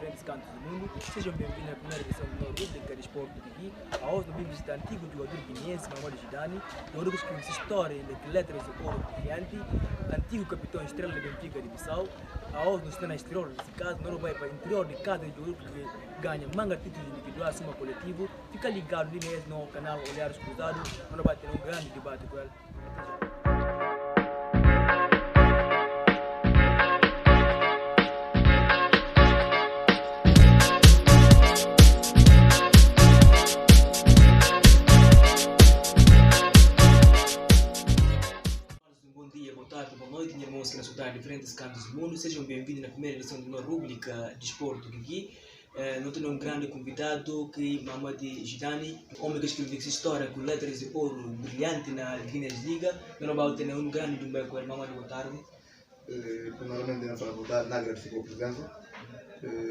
diferentes cantos do mundo. Sejam bem-vindos à primeira edição do nosso rubrica de esporte aqui. A hoje nós vamos visitar o antigo jogador guineense, Mamadou Jidane, jogador que escreveu sua história em letras de ouro brilhante, antigo capitão estrela da Benfica de Bissau. A hoje nós estamos na exterior desse caso, nós vamos para o interior de cada jogador que ganha manga títulos individuais acima coletivo. Fica ligado ali mesmo no canal Olhares Cruzados, nós vamos ter um grande debate com ele. Até já. Boa noite, minha irmãos que nos escutam em diferentes cantos do mundo. Sejam bem-vindos na primeira edição de uma rubrica de esporte aqui. Nós temos um grande convidado que é Mamadou Jidane, homem que escreveu essa história com letras de ouro brilhante na Guinness Liga. Nós vamos ter um grande dumbé com ele. Mamadou, boa tarde. Primeiramente, não fala boa tarde, não agradecer pela presença.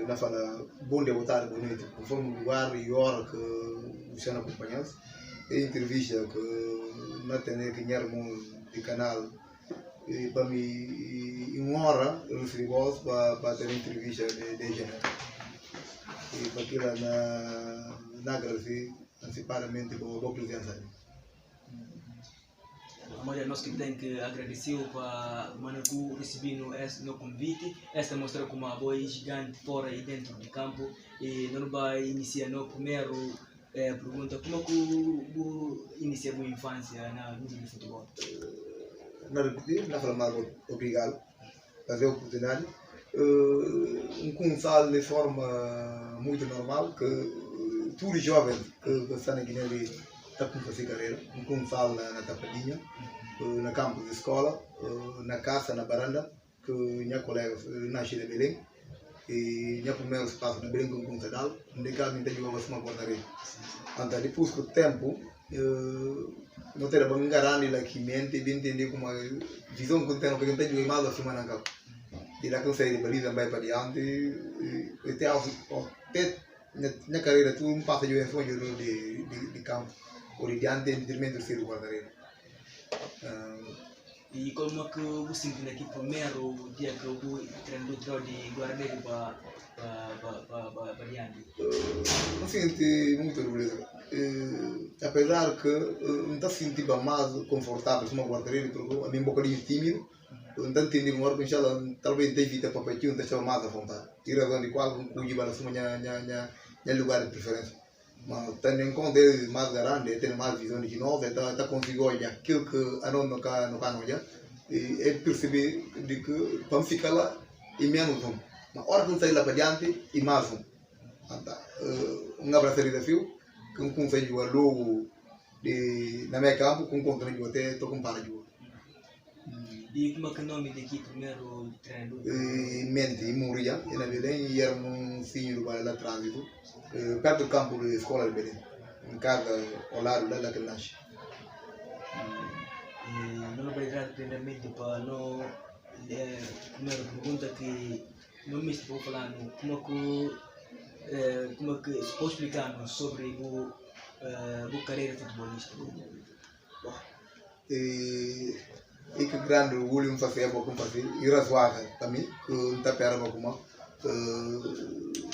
Não fala bom dia, boa tarde, boa noite, conforme o lugar e hora que você nos acompanhasse. A entrevista que não tem que de canal. Para mim, em uma hora, eu recebi voz para ter entrevista de janeiro. E para aquilo, não agradecer antecipadamente pela presença. Mamadou, nós que tem que agradecer para o Manacu recebendo esse no convite. Esta mostra como uma boa gigante fora e dentro do campo. E nós vamos iniciar no primeiro pergunta. Como é que você iniciou a sua infância na música de futebol? Não repetir, não falar mal, obrigado, fazer a oportunidade. Começar de forma muito normal, que todos os jovens que estão na Guiné estão a fazer carreira. Começar na tapadinha, na campo de escola, na casa, na varanda, que minha colega nasceu de Belém. E meu primeiro espaço na Belém com o Cidade, onde cada um tem uma guarda-redes. Então, depois do tempo, não ter bem garante lá que mente e bem entender como a visão que tem que tem mais a semana cá e lá que sai de baliza vai para diante e até na carreira tu um passa de um sonho de campo ou de diante em determinado terceiro guarda-redes. E como é que você sentiu aqui primeiro dia que eu treino de guarda-redes para diante? Eu senti muito orgulhoso. Apesar que não está sentindo mais confortável como guarda-redes, porque a minha bocadinho tímido, não está entendendo uma hora que talvez tenha vida para pedir, não está mais à vontade. E razão de qual eu ia para minha lugar de preferência. Mas tendo em conta ele mais grande, tem mais visão de nós, está conseguindo olhar aquilo que a nós não can olhar, e ele percebe de que vamos ficar lá e menos um. Mas a hora que sai lá para diante, e mais um. Um abraço de desafio, que eu consigo jogar logo na minha campo, com contra de até estou com para jogar. E como é que o nome daqui primeiro treinador? Mente, em Moria, na Belém, e era um filho do bairro lá trânsito, perto do campo da escola de Belém, em casa ao lado da que nasce. Não vai entrar primeiramente para não primeira pergunta que não me estou falando como é que pode explicar sobre a carreira futebolista? E que grande orgulho me fazer pouco fazer e razoável também que não está perto alguma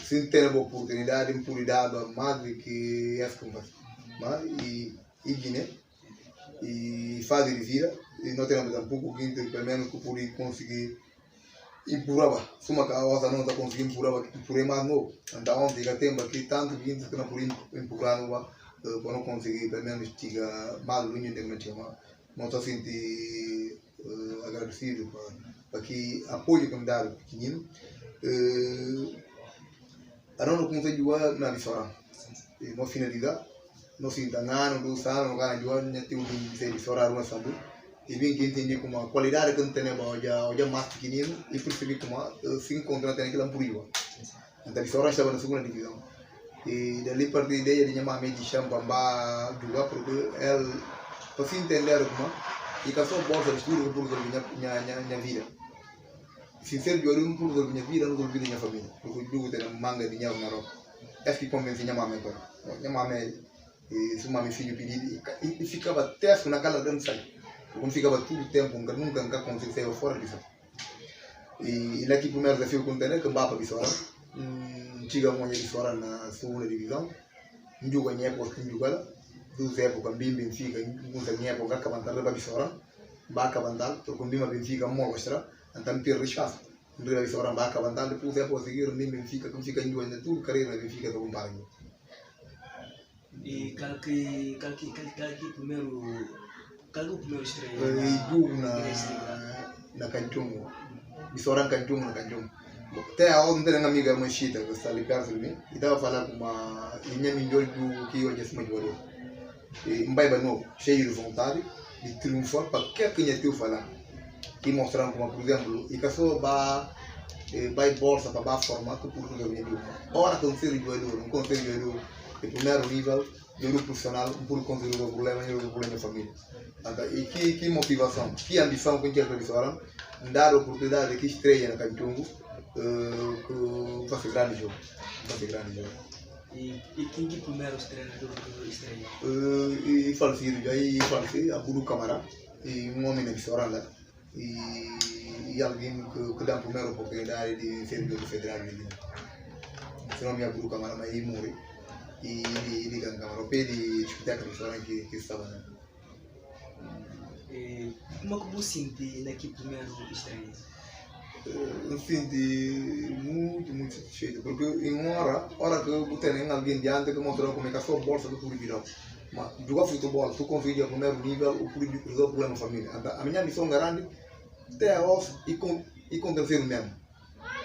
sem ter uma oportunidade em puridade mais do que essa conversa mas e Guiné e fase de vida e não temos tampouco que pelo menos que pude conseguir empurrava suma que a outra não está conseguindo empurrar mais novo então ontem já tem aqui tanto que não pude empurrar para não conseguir pelo menos chegar mais longe de onde não estou sentindo agradecido para que apoio que me deram pequenino. A não consegue jogar na Bissau. Não finalidade, não se entangana, não sabe, não ganha jogar, não tem um de Bissau uma sambu. E bem que entendi como a qualidade que tem já mais pequenino e percebi como se encontra tem aquilo ampuriwa. Então Bissau estava na segunda divisão. E dali partir da ideia de chamar meio de chão para jogar porque ele para se entender como e que a sua bolsa de estudo por minha vida. Sincero, eu não por minha vida, não por minha família. Porque eu tenho manga de dinheiro na ropa. É que convence minha mãe agora. Minha mãe e se meu filho pedir e ficava terço naquela dança. Porque ficava todo o tempo, nunca consegui sair fora disso. E lá que o primeiro desafio que eu tenho é que eu vou para Bissau. Chiga monha de fora na segunda divisão. Njuga nyepo njuga do Zepo com Benfica, muita nyepo ga kabantar da bisora. Ba kabantar, to com Benfica mo gostra, então ter riscado. Ndira bisora ba kabantar depois Zepo seguir Benfica, como fica njuga na tudo carreira Benfica do companheiro. E calque primeiro estreia na Cantungo. Bisora Cantungo na Cantungo. Até a onda da amiga Manchita, que está ali perto de mim, e estava a falar com uma linha melhor do que eu já se melhorou. E um bairro novo, cheio de vontade, de triunfar, para que quem eu falar. E mostrando como, por exemplo, e que só vai bolsa para a forma que por tudo é melhor. Ora, conselho de jogador, um conselho de jogador de primeiro nível, de jogador profissional, por conselho do problema e do problema da família. E que motivação, que ambição que a gente tem dar a oportunidade que estreia na Cantungo. Que vai ser grande jogo. E quem que primeiro treinador que estreia? E falecido já, e falecido, a Buru Camara, e um homem na Bissoranda, e alguém que dá a primeira oportunidade de ser do federal. Se não é Buru Camara, mas ele morre. E ele ganha Camara, o pé de espetáculo que estava. Como é que você sente naquele primeiro estreia? Eu sinto muito satisfeito, porque em uma hora que eu tenho alguém diante que mostrou como é que a sua bolsa do público virou. Mas jogar futebol, tu consegue o primeiro nível, o público resolve o problema da família. A minha missão grande é a osso e contencer o mesmo.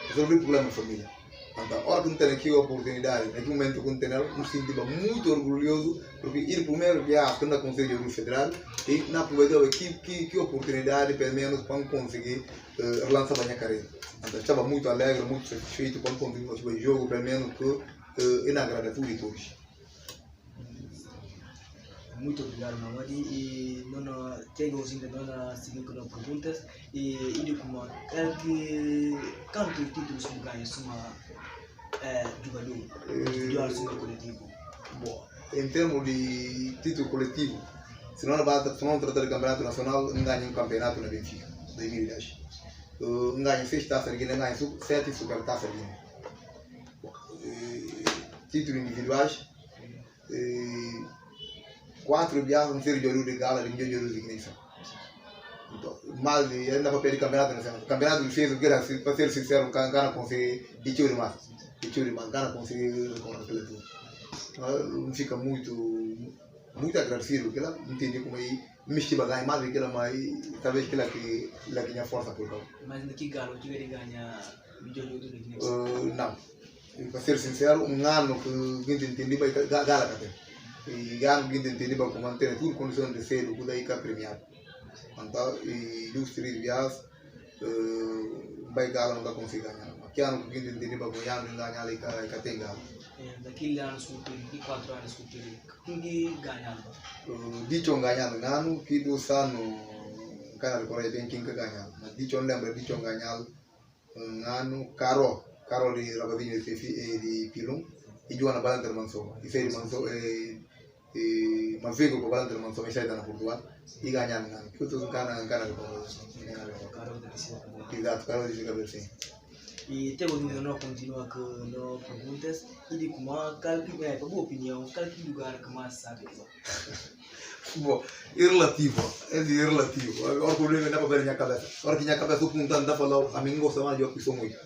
Resolver o problema da família. Então, a hora que eu tenho aqui a oportunidade, naquele momento que eu tenho, eu me sinto muito orgulhoso, porque ir primeiro viagem que eu consegui o federal, e não aproveitar que oportunidade, pelo menos, para conseguir relançar a minha carreira. Então, estava muito alegre, muito satisfeito quando consegui fazer o jogo, pelo menos, que eu não agradeço a todos. Muito obrigado, Mamadi. E não chegamos ainda na seguinte perguntas. E como quantos títulos você ganha uma jogador individual ou coletivo? Bom, em termos de título coletivo, se não tratar de campeonato nacional, não ganha um campeonato na Benfica, 2010. Não ganha 6 taças de Guiné, ganha 7 super taças de Guiné. Títulos individuais, 4 viagens no jogador de gala, de jogador de Guiné. Mas ainda para perder campeonato nacional. Campeonato de fez o que era, para ser sincero, Gana consegue e tio de mais. Gana consegue com aquele tudo. Não fica muito agradecido, porque ela entende como aí me estima ganhar mais do que ela, mas talvez que ela tenha força por causa. Mas naquele galo, tu vai ganhar o jogador de Guiné? Não. Para ser sincero, um ano que a gente entende vai gala até. E gana que a gente entende vai manter tudo condição de ser do que daí que é premiado. Então, e dos 3 viagens, vai gala não consegue ganhar. Que ano que a gente entende vai ganhar ali que tem gala. Daquele ano, de 4 anos, quem ganhava? Dicho ganhando um ano, que do ano, cara recorre bem quem que ganhava. Mas dicho lembra, dicho ganhado um ano, Carol de Rabadinho de Pilum, e Joana Balanter Manso, e Fede Manso, mas veio com o Balanter Manso, e saída na Portugal, e ganhando um ano. Que outros cana recorre. Exato, Carol de Chicago, sim. E até hoje não continua com as perguntas e de como para a boa opinião, qual lugar que mais sabe? Bom, é relativo. Agora o problema não é para ver minha cabeça. Agora que minha cabeça apontando, dá para falar, a mim gosta mais de uma pessoa muito.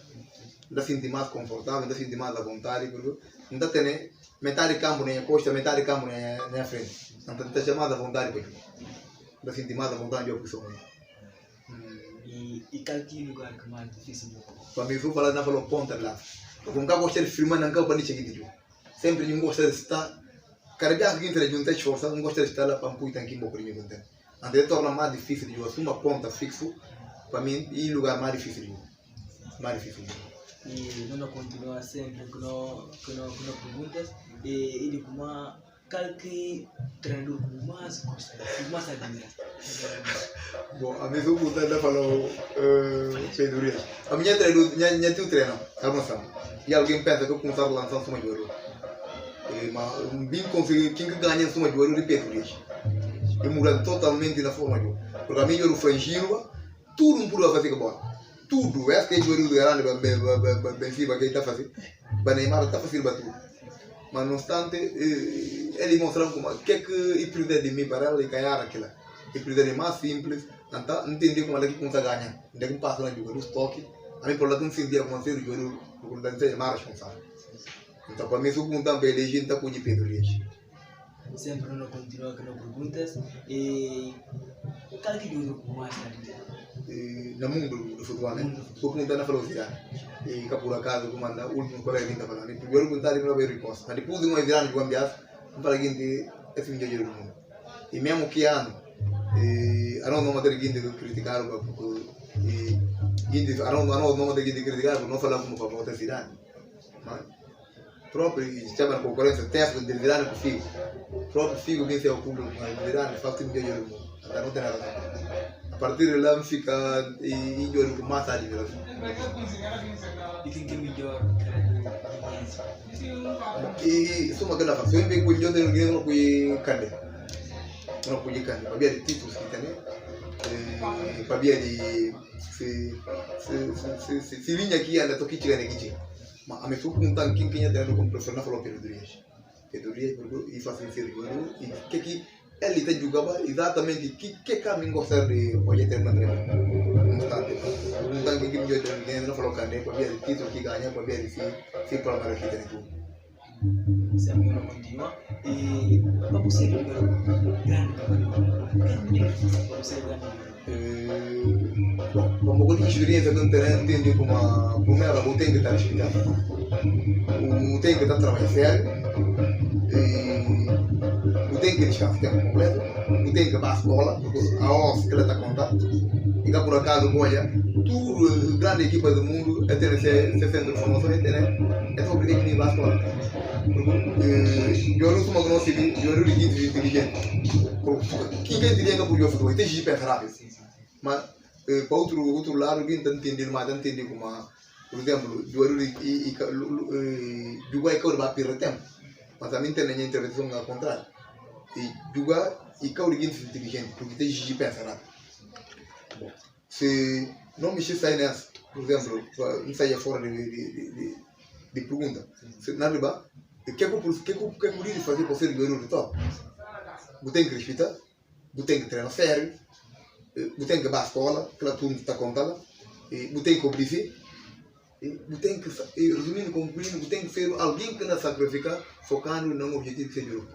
Dá sentir mais confortável, dá sentir mais à vontade, porque não dá ter metade de campo nem a costa, metade de campo nem a frente. Então dá chamada à vontade, porque dá sentir mais à vontade de uma pessoa muito. E qual lugar que mais difícil de falar? Para mim, vou falar na ponta lá. Porque nunca gostei de filmar, nunca para nisso aqui. Sempre não gostei de estar. Cada dia que entra junto a esforçar, não gostei de estar lá para um pouco aqui em boca de mim. Então, torna mais difícil de jogar. Uma ponta fixa, para mim, é o lugar mais difícil de jogar. E não continua sempre com as perguntas. E de como qualquer treinador que mais gosta, que mais admira. Bom, a minha pergunta ainda falou Pedro Rios. A minha treinador, minha tio treina, armação. E alguém pensa que eu começar a lançar uma jogador. Mas bem consegui, quem ganha uma jogador de Pedro Rios. Eu mudei totalmente na forma de jogo. Porque a minha jogador foi giro, tudo não podia fazer com a bola. Tudo, essa que é jogador do grande, bem que está fazendo. o Neymar está fazendo batu. Mas não obstante, ele mostrava como o que é que ele precisa de mim para ele ganhar aquilo. Ele precisa de mais simples, então entender como ele consegue ganhar. Onde é que passa na jogador os toques, a mim por lá não sentia como ser o jogador, porque não tem mais responsável. Então para mim se eu perguntar para ele, está com o Pedro Lias. Sempre não continua com perguntas e o cara que deu mais na vida? No mundo do futebol, né? Vou perguntar na velocidade. E que por acaso eu mando o último colega que está falando. Primeiro perguntar de novo a resposta. Mas depois de uma virada de Juan Bias, eu falei que é o melhor do mundo. E mesmo que ano, a não uma ter que criticar porque a não ter que criticar porque não falar como para outra cidade. Mas próprio estava na concorrência técnica de virada com o Figo. Próprio Figo quem se ocupa com virada faz o melhor do mundo. Até não tem nada. A partir de lá fica e eu com mais tarde. E quem que é melhor? E isso é uma grande facção. Eu venho com o Jordan Guilherme não fui Cande. Não fui Cande. Para ver de títulos que tem. Para ver de se vinha aqui anda tô aqui chegando aqui. Mas a minha pergunta quem é dentro como professor na falou Pedro Dias. Pedro Dias e faz ser jogador e que ele está jogando exatamente que caminho gosta de olhar ter maneira um instante perguntar que me joga ninguém não falou Cande para ver o título que ganha para ver se para mais que tem tudo sempre não continua e para você grande para você como eu disse experiência que eu tenho como a primeira eu tenho que estar explicando eu tenho que estar trabalhando sério eu tenho que descansar tempo completo, eu tenho que ir para a escola, porque a OS que ela está contando, e que por acaso, olha, toda grande equipa do mundo é ter esse centro de formação, é só porque tem que ir para a escola. Eu não sou uma grande civil, eu não sou inteligente. Quem diria que é por eu futebol, tem que pensar rápido. Mas, para outro lado, quem está entendendo mais, está entendendo como, por exemplo, jogar é que eu vou perder tempo. Mas também tem a intervenção ao contrário. E jogar e que alguém é inteligente, porque tem que pensar rápido. Se não mexer sair nessa, por exemplo, não sair fora de pergunta, se não arribar, o que é que eu poderia fazer para ser jogador de top? Eu tenho que respeitar, eu tenho que treinar sério, eu tenho que ir para a escola, que a turma está contando, eu tenho que obedecer. Eu tenho que, resumindo, concluindo, eu tenho que ser alguém que não sacrifica, focando no objetivo que seja o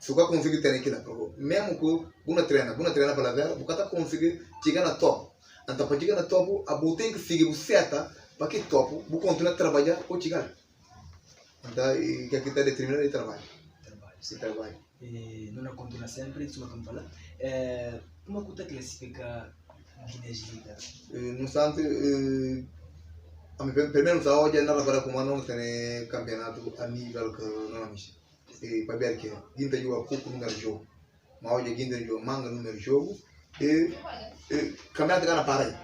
se eu conseguir ter aquilo, mesmo que você treina para a vera, você conseguir chegar na top. Então, para chegar na top, você tem que seguir o certo para que top, você continuar a trabalhar para chegar. Então, que aqui está determinado é trabalho. Trabalho. Não continua sempre, isso que eu falo. Como você classifica Guiné-Liga? No instante, primeiro, hoje não para como não tem campeonato a nível que não é para ver que Guinda joga pouco número de jogo, mas hoje Guinda joga manga número de jogo e campeonato ganha para aí.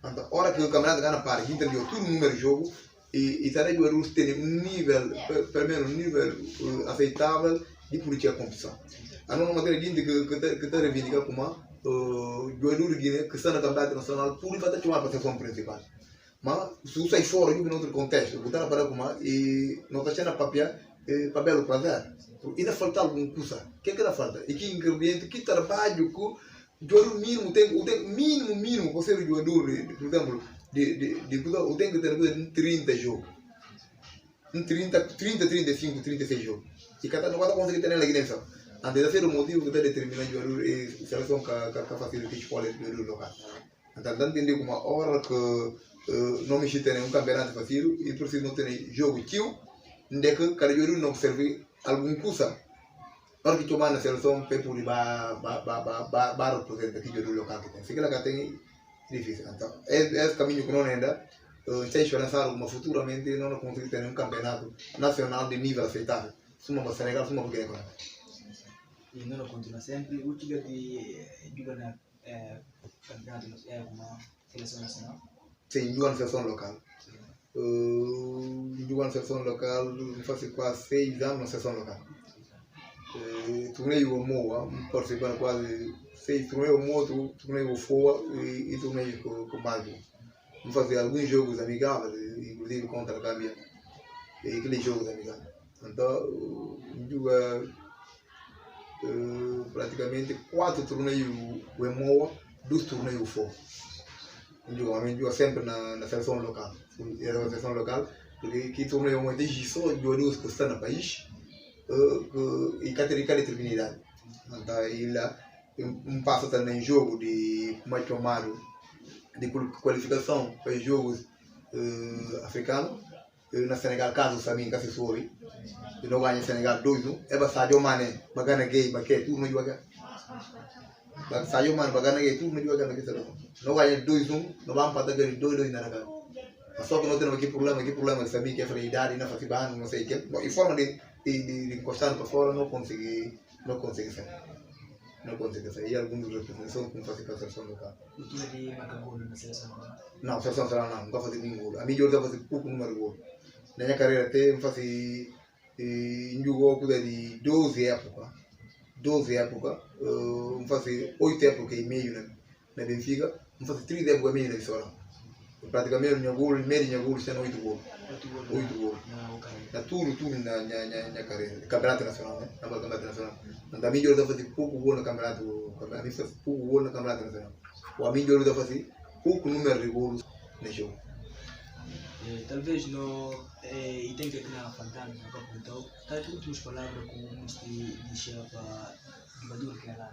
Então, hora que o campeonato ganha para aí, Guinda joga todo número de jogo e está jogadores tem nível, pelo menos nível aceitável de política a competição. A não matéria Guinda que está reivindicando como jogador Guiné que está na campeonato nacional por isso está chamado para a seleção principal. Mas se você sai fora em outro contexto, botar para como e não está sendo papel para dar. Ainda falta alguma coisa. O que é que ainda falta? E que ingrediente, que trabalho, que o jogador mínimo tem mínimo para ser jogador, por exemplo, eu tenho que ter 30 jogos. 30, 35, 36 jogos. E cada não vai conseguir ter na Guiné-Bissau. Antes de ser o motivo que está determinando o jogador é a seleção que facilita a escolha do jogador local. Então, entender como a hora que não me chita um campeonato fácil e precisa não ter jogo tio, onde que cada jogador não serve alguma coisa. Para que tomar na seleção para poder representar aquele jogador local que tem. Se aquela que tem difícil. Então, é o caminho que não anda. Sem esperançar uma futuramente não conseguir ter um campeonato nacional de nível aceitável. Suma para Senegal, suma para Guiné. E não continua sempre. O que joga na campeonato uma seleção nacional? Sim, joga na seleção local. Joga na seleção local, faz quase 6 anos na seleção local. Torneio Moa, participando quase 6 torneios Moa, torneio Foa e torneio com Baggio. Fazer alguns jogos amigáveis, inclusive contra a Gâmbia. aquele jogo da amiga. Então, joga praticamente 4 torneios o Emoa, 2 torneios o FO. Joga sempre na seleção local. Era uma seleção local, porque que torneio é uma só jogadores que estão no país e que tem determinidade. Então, ele lá passa também jogo de mais chamado de qualificação para jogos africanos. Na Senegal, caso também, caso foi, e não ganha Senegal 2-1, é para Sadio Mané, bagana gay, baquet, tudo no jogo. Sadio Mané, bagana gay, tudo no jogo naquele seleção. Não ganha 2-1, não vamos para ter 2-2 na cara. Só que não temos aqui problema de saber que é fragilidade, não faz barra, não sei o que. Bom, e forma de encostar para fora não consegui sair. Não consegui sair. E alguns representações como fazer para a seleção local. O time de Macabolo na seleção local? Não, seleção nacional não, nunca fazer nenhum gol. A mim eu já fazer pouco número de gol. Na minha carreira até eu fazer jogou de 12 épocas. 12 épocas, eu fazer 8 épocas e meio na Benfica, eu fazer 3 épocas e meio na Viçosa. Praticamente o meu gol, médio gol, sendo 8 gols. 8 gols. Na tudo na minha carreira. Campeonato nacional, né? Na campeonato nacional. Então a mim eu já fazer pouco gol no campeonato, a mim faz pouco gol no campeonato nacional. A mim eu já fazer pouco número de gols no jogo. Talvez no e tem que criar fantasma na Copa então tá que últimas palavras com o de chapa jogador que era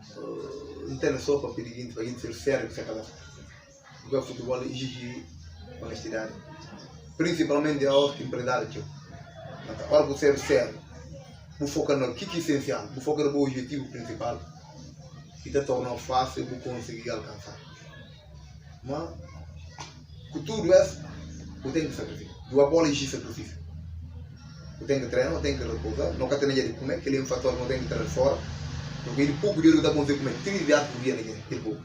não tem só para pedir para ser sério que se acaba jogar futebol exige honestidade principalmente a hora que empreendedor tio agora por ser sério vou focar no que é essencial vou focar no objetivo principal e te torna fácil de conseguir alcançar mas com tudo isso eu tenho que sacrificar. A bola exige sacrifício. Eu tenho que treinar, eu tenho que repousar. Não quero ter ninguém de comer, aquele é um fator que eu tenho que tirar fora. Porque ele pouco dinheiro dá para conseguir comer 3 dias por dia, aquele pouco.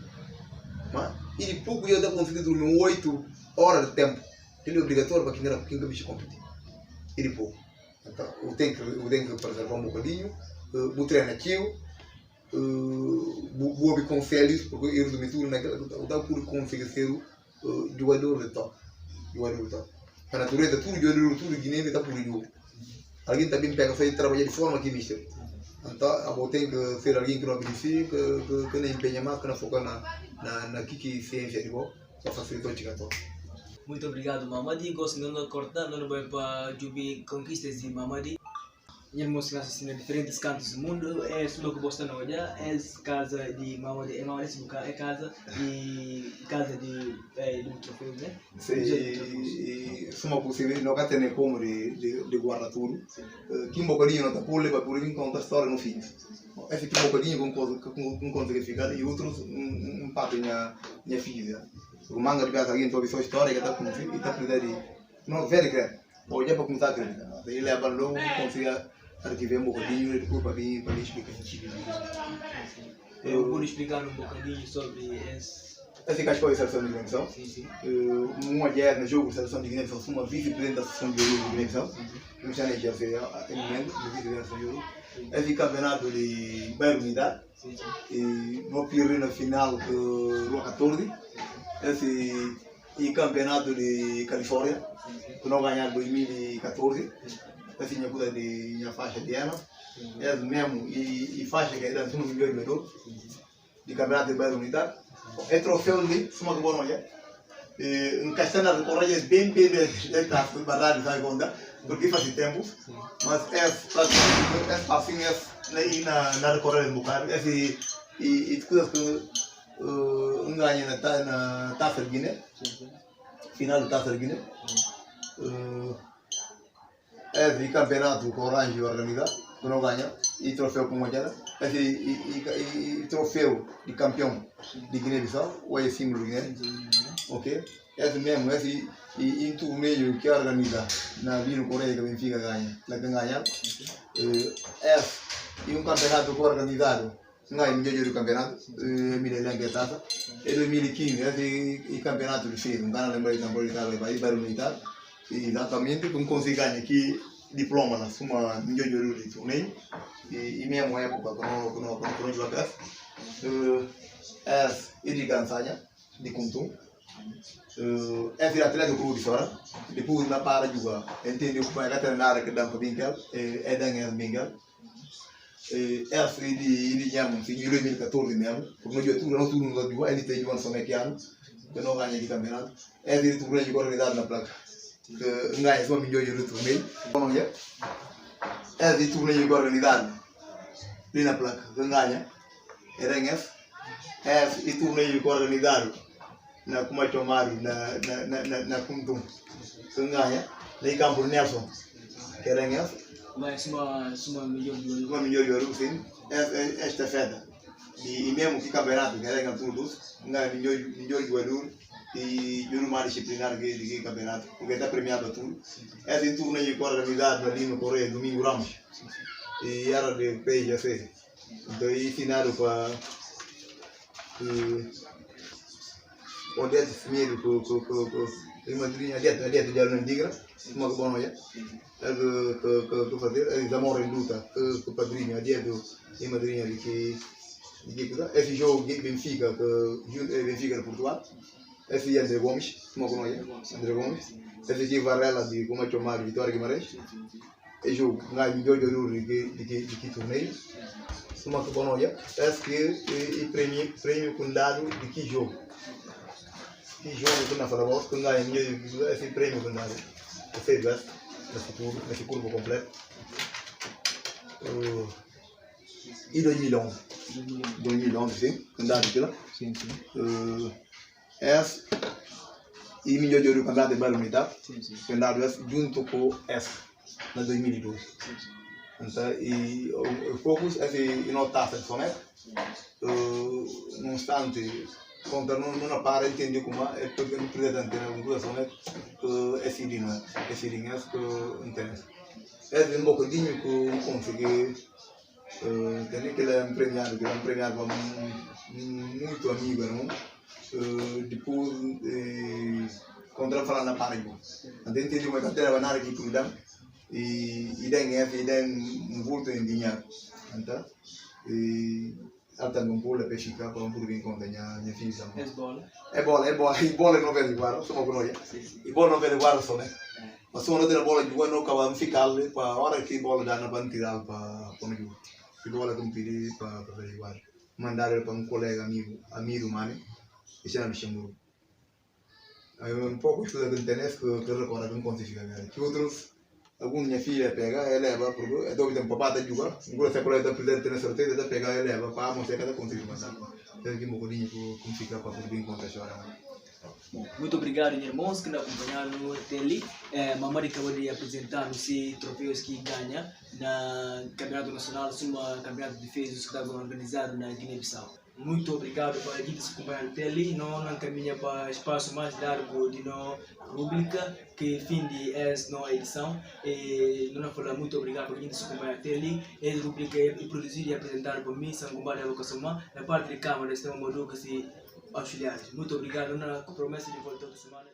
Mas ele pouco dinheiro dá para conseguir dormir 8 horas de tempo. Ele é obrigatório para quem bicho competir. Ele pouco. Então, eu tenho que preservar um bocadinho. Vou treinar aqui. Vou ouvir conselhos, porque eu resumi tudo naquela. Eu dá por conseguir ser jogador de top. A natureza, tudo guiné está por jogo. Alguém também pega e trabalhar de forma que mister. Então, eu tenho que ser alguém que não obedece, que não empenha mais, que não foca na que ciência de boa, para facilitar o chicato. Muito obrigado, Mamadi. Gosto de não cortar, não vai para Jubi conquistas de Mamadi. Ele mostra assistindo diferentes cantos do mundo. É isso que você não olha. É casa de Mamadi. É casa de troféu, né? Se uma possível, não tem como de guardar tudo. Que um bocadinho não está por levar por vir contar a história no fim. Esse que um bocadinho com consegue ficar e outros parte minha filha. O manga de casa alguém sobre sua história que está com e está perdendo. Não vê que olha para começar a acreditar. Ele leva logo consegue arquivar um bocadinho e depois para explicar. Eu vou explicar um bocadinho sobre esse caso foi a seleção de Guiné-Bissau. Sim. Uma mulher no jogo da seleção de Guiné-Bissau, uma vice-presidente da seleção de Guiné-Bissau. Não sei nem se é até o momento, vice-presidente da seleção. Esse campeonato de bairro unidade. No período na final do 14. Esse campeonato de Califórnia, que não ganhar 2014. Esse minha coisa de minha faixa de ano. É mesmo, e faixa que era um milhão de jogadores. De campeonato de bairro unidade. É troféu ali, suma que bom olha. Um castelo de correias bem de barrado da Gonda, porque faz tempo, mas é assim aí na recorrer do bocado, e coisas que ganha na Taça de Guiné, final da Taça de Guiné, é campeonato com Orange organizado, que não ganha, e troféu com Mojana, e troféu de campeão de Guiné-Bissau, ou é símbolo de Guiné, ok? Esse mesmo, e torneio que organiza na Vila Coreia que Benfica ganha, lá que ganha, e um campeonato que organizado, não é melhor do campeonato, Mineirão que é taça, é 2015, esse campeonato de feira, não dá lembrar de Napolitano, vai para o militar, exatamente, como consegui ganhar aqui diploma na suma melhor de torneio, e mesmo a época que não jogasse, é de Gansanha, de Kuntum, é vir atleta pro de fora, depois na para juga, entendeu como é que a nada que dá para brincar, é dançar brincar. Essa de Nham, em 2014 mesmo, porque no dia tudo não tudo no dia, ele tem um som que ano, que não ganha de campeonato, é vir tudo de qualidade na placa, que ganha só milhões de torneio, bom já, é vir tudo de qualidade na placa, que ganha, é dançar, é vir tudo de qualidade na como é chamado na Kuntum, que ganha, daí campo Nelson, que é dançar. Mas uma milhão de euros. Uma milhão de euros, sim. Esta festa. E mesmo que campeonato, que ganha tudo, ganha milhões de euros e eu não mais disciplinar que campeonato, porque está premiado a tudo. Essa em turno aí organizado ali no Correio, Domingo Ramos. E era de PIGC. Então, aí ensinado para o dia de primeiro que madrinha, a dieta de Arno Digra, uma boa noite. Que fazer, eles amoram em luta, que padrinho, a dia de madrinha que esse jogo Benfica, que Benfica de Portugal, esse André Gomes, uma boa noite, André Gomes, esse aqui Varela de como é chamado Vitória Guimarães, esse jogo ganha milhões de euros de que torneio, uma boa noite, esse que prêmio com dado de que jogo que na Farabos, que ganha milhões de euros, esse prêmio com dado, esse é nesse curvo completo. E 2011, sim, candidato aquilo. Sim, sim. S e milhão de euros candidato de Belo Militar. Sim, sim. Candidato S junto com S na 2012. Sim, sim. Então, e o focus é não está sendo somente. No instante, quando não para entender como é porque o presidente tem alguma coisa somente, é sim, não é? É sim, é que interessa. É um bocadinho que consegui entender que ele é um premiado para muito amigo, não? Depois, contra falar na Paraíba. Então, entendi uma carteira banana aqui por dentro e tem volta em dinheiro. Então, alta não pula para ficar para um por bem conta minha filha. É bola não vende igual, só uma coisa. E bola não vende igual só, né? Mas se não tem bola de boa não acaba ficar ali para a hora que bola dá na bandeira para comigo. Que bola que me pedir para fazer igual. Mandar para um colega amigo mano, e chama Xanguru. Aí pouco estuda que internet que recorda que não consigo chegar. Que outros algum minha filha pega, ela leva porque é do que papá tá jogar. Agora se a colega da presidente tem certeza de pegar ela leva para mostrar que ela consegue mandar. Tem que um pouquinho como ficar para poder encontrar a chora. Muito obrigado, irmãos, que nos acompanharam no tele. Mamãe acabou de apresentar os troféus que ganha na Campeonato Nacional, uma campeonato de defesa que está organizado na Guiné-Bissau. Muito obrigado para quem nos acompanha no tele. Não caminha para espaço mais largo de nossa rubrica, que fim de essa nova edição. Não falar muito obrigado para quem nos acompanha no tele. Essa rubrica é produzida e apresentada por mim, Sangumbara Avocaçama, na parte de câmara, Esteban Boduca e auxiliares. Muito obrigado, na promessa de volta toda semana.